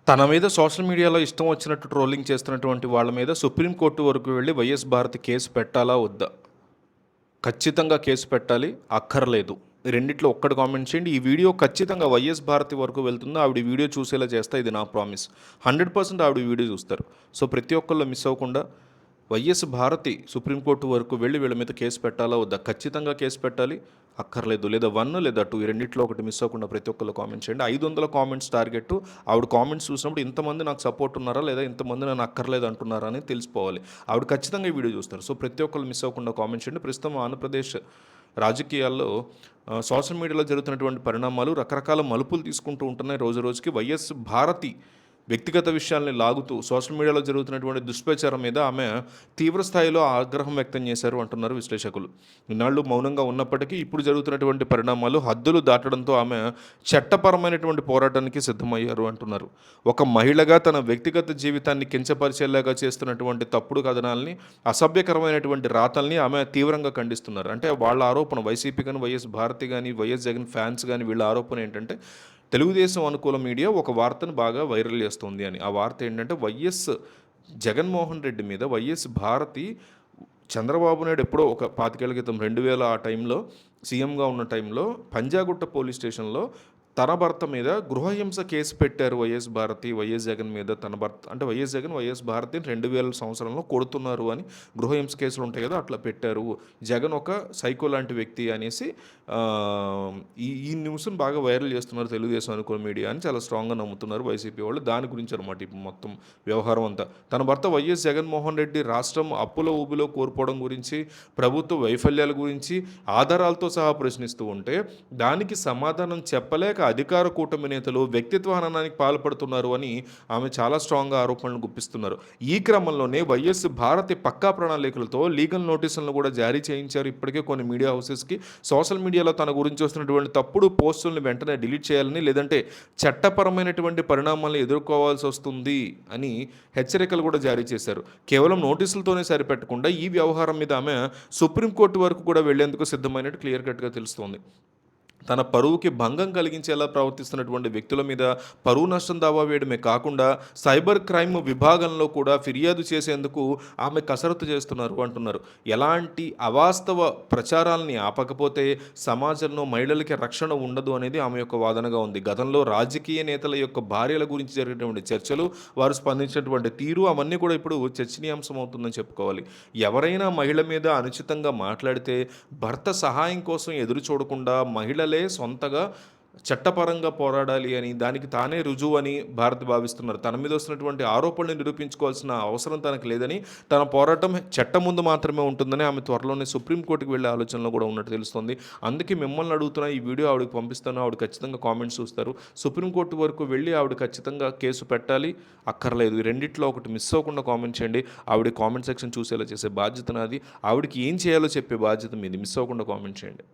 తన మీద సోషల్ మీడియాలో ఇష్టం వచ్చినట్టు ట్రోలింగ్ చేస్తున్నటువంటి వాళ్ళ మీద సుప్రీంకోర్టు వరకు వెళ్ళి వైఎస్ భారతి కేసు పెట్టాలా వద్దా? ఖచ్చితంగా కేసు పెట్టాలి, అక్కర్లేదు. ఈ రెండిట్లో ఒక్కటి కామెంట్ చేయండి. ఈ వీడియో ఖచ్చితంగా వైఎస్ భారతి వరకు వెళ్తుందో ఆవిడ వీడియో చూసేలా చేస్తా, ఇది నా ప్రామిస్. 100% ఆవిడ వీడియో చూస్తారు. సో ప్రతి ఒక్కళ్ళు మిస్ అవ్వకుండా వైఎస్ భారతి సుప్రీంకోర్టు వరకు వెళ్ళి వీళ్ళ మీద కేసు పెట్టాలా వద్దా? ఖచ్చితంగా కేసు పెట్టాలి, అక్కర్లేదు. లేదా 1 లేదా 2 ఈ రెండిట్లో ఒకటి మిస్ అవ్వకుండా ప్రతి ఒక్కళ్ళు కామెంట్ చేయండి. 500 కామెంట్స్ టార్గెట్. ఆవిడ కామెంట్స్ చూసినప్పుడు ఇంతమంది నాకు సపోర్ట్ ఉన్నారా, లేదా ఇంతమంది నన్ను అక్కర్లేదు అంటున్నారా అని తెలిసిపోవాలి. ఆవిడ ఖచ్చితంగా ఈ వీడియో చూస్తారు. సో ప్రతి ఒక్కళ్ళు మిస్ అవ్వకుండా కామెంట్ చేయండి. ప్రస్తుతం ఆంధ్రప్రదేశ్ రాజకీయాల్లో సోషల్ మీడియాలో జరుగుతున్నటువంటి పరిణామాలు రకరకాల మలుపులు తీసుకుంటూ ఉంటున్నాయి రోజు రోజుకి. వైఎస్ భారతి వ్యక్తిగత విషయాల్ని లాగుతూ సోషల్ మీడియాలో జరుగుతున్నటువంటి దుష్ప్రచారం మీద ఆమె తీవ్ర స్థాయిలో ఆగ్రహం వ్యక్తం చేశారు అంటున్నారు విశ్లేషకులు. ఇన్నాళ్ళు మౌనంగా ఉన్నప్పటికీ ఇప్పుడు జరుగుతున్నటువంటి పరిణామాలు హద్దులు దాటడంతో ఆమె చట్టపరమైనటువంటి పోరాటానికి సిద్ధమయ్యారు అంటున్నారు. ఒక మహిళగా తన వ్యక్తిగత జీవితాన్ని కించపరిచేలాగా చేస్తున్నటువంటి తప్పుడు కథనాల్ని, అసభ్యకరమైనటువంటి రాతల్ని ఆమె తీవ్రంగా ఖండిస్తున్నారు. అంటే వాళ్ళ ఆరోపణ, వైసీపీ కానీ, వైఎస్ భారతి కానీ, వైఎస్ జగన్ ఫ్యాన్స్ కానీ, వీళ్ళ ఆరోపణ ఏంటంటే తెలుగుదేశం అనుకూల మీడియా ఒక వార్తను బాగా వైరల్ చేస్తుంది అని. ఆ వార్త ఏంటంటే వైఎస్ జగన్మోహన్ రెడ్డి మీద వైఎస్ భారతి చంద్రబాబు నాయుడు ఎప్పుడో ఒక 25 ఏళ్ల క్రితం 2000 ఆ టైంలో సీఎంగా ఉన్న టైంలో పంజాగుట్ట పోలీస్ స్టేషన్లో తన భర్త మీద గృహహింస కేసు పెట్టారు వైఎస్ భారతి. వైఎస్ జగన్ మీద తన భర్త అంటే వైఎస్ జగన్ వైఎస్ భారతిని 2000 సంవత్సరంలో కొడుతున్నారు అని గృహహింస కేసులు ఉంటాయి కదా, అట్లా పెట్టారు. జగన్ ఒక సైకో లాంటి వ్యక్తి అనేసి ఈ న్యూస్ని బాగా వైరల్ చేస్తున్నారు తెలుగుదేశం అనుకూల మీడియా అని చాలా స్ట్రాంగ్గా నమ్ముతున్నారు వైసీపీ వాళ్ళు. దాని గురించి అనమాట ఇప్పుడు మొత్తం వ్యవహారం అంతా. తన భర్త వైఎస్ జగన్మోహన్ రెడ్డి రాష్ట్రం అప్పుల ఊబిలో కోల్పోవడం గురించి, ప్రభుత్వ వైఫల్యాల గురించి ఆధారాలతో సహా ప్రశ్నిస్తూ ఉంటే దానికి సమాధానం చెప్పలేక అధికార కూటమి నేతలు వ్యక్తిత్వ హననానికి పాల్పడుతున్నారు అని ఆమె చాలా స్ట్రాంగ్గా ఆరోపణలు గుప్పిస్తున్నారు. ఈ క్రమంలోనే వైఎస్ భారతి పక్కా ప్రణాళికలతో లీగల్ నోటీసులను కూడా జారీ చేయించారు ఇప్పటికే కొన్ని మీడియా హౌసెస్కి. సోషల్ మీడియాలో తన గురించి వస్తున్నటువంటి తప్పుడు పోస్టులను వెంటనే డిలీట్ చేయాలని, లేదంటే చట్టపరమైనటువంటి పరిణామాలను ఎదుర్కోవాల్సి వస్తుంది అని హెచ్చరికలు కూడా జారీ చేశారు. కేవలం నోటీసులతోనే సరిపెట్టకుండా ఈ వ్యవహారం మీద ఆమె సుప్రీంకోర్టు వరకు కూడా వెళ్లేందుకు సిద్ధమైనట్టు క్లియర్ కట్గా తెలుస్తోంది. తన పరువుకి భంగం కలిగించేలా ప్రవర్తిస్తున్నటువంటి వ్యక్తుల మీద పరువు నష్టం దావా వేయడమే కాకుండా సైబర్ క్రైమ్ విభాగంలో కూడా ఫిర్యాదు చేసేందుకు ఆమె కసరత్తు చేస్తున్నారు అంటున్నారు. ఎలాంటి అవాస్తవ ప్రచారాలని ఆపకపోతే సమాజంలో మహిళలకి రక్షణ ఉండదు అనేది ఆమె యొక్క వాదనగా ఉంది. గతంలో రాజకీయ నేతల యొక్క భార్యల గురించి జరిగినటువంటి చర్చలు, వారు స్పందించినటువంటి తీరు అవన్నీ కూడా ఇప్పుడు చర్చనీయాంశం అవుతుందని చెప్పుకోవాలి. ఎవరైనా మహిళ మీద అనుచితంగా మాట్లాడితే భర్త సహాయం కోసం ఎదురు చూడకుండా మహిళలే సొంతగా చట్టపరంగా పోరాడాలి అని, దానికి తానే రుజువు అని భారత్ భావిస్తున్నారు. తన మీద వస్తున్నటువంటి ఆరోపణలు నిరూపించుకోవాల్సిన అవసరం తనకు లేదని, తన పోరాటం చట్టం ముందు మాత్రమే ఉంటుందని ఆమె త్వరలోనే సుప్రీంకోర్టుకు వెళ్ళే ఆలోచనలో కూడా ఉన్నట్టు తెలుస్తుంది. అందుకే మిమ్మల్ని అడుగుతున్న ఈ వీడియో ఆవిడకి పంపిస్తాను. ఆవిడ ఖచ్చితంగా కామెంట్స్ చూస్తారు. సుప్రీంకోర్టు వరకు వెళ్ళి ఆవిడ ఖచ్చితంగా కేసు పెట్టాలి, అక్కర్లేదు. ఈ రెండిట్లో ఒకటి మిస్ అవ్వకుండా కామెంట్ చేయండి. ఆవిడ కామెంట్ సెక్షన్ చూసేలా చేసే బాధ్యత నాది. ఆవిడకి ఏం చేయాలో చెప్పే బాధ్యత మీది. మిస్ అవ్వకుండా కామెంట్ చేయండి.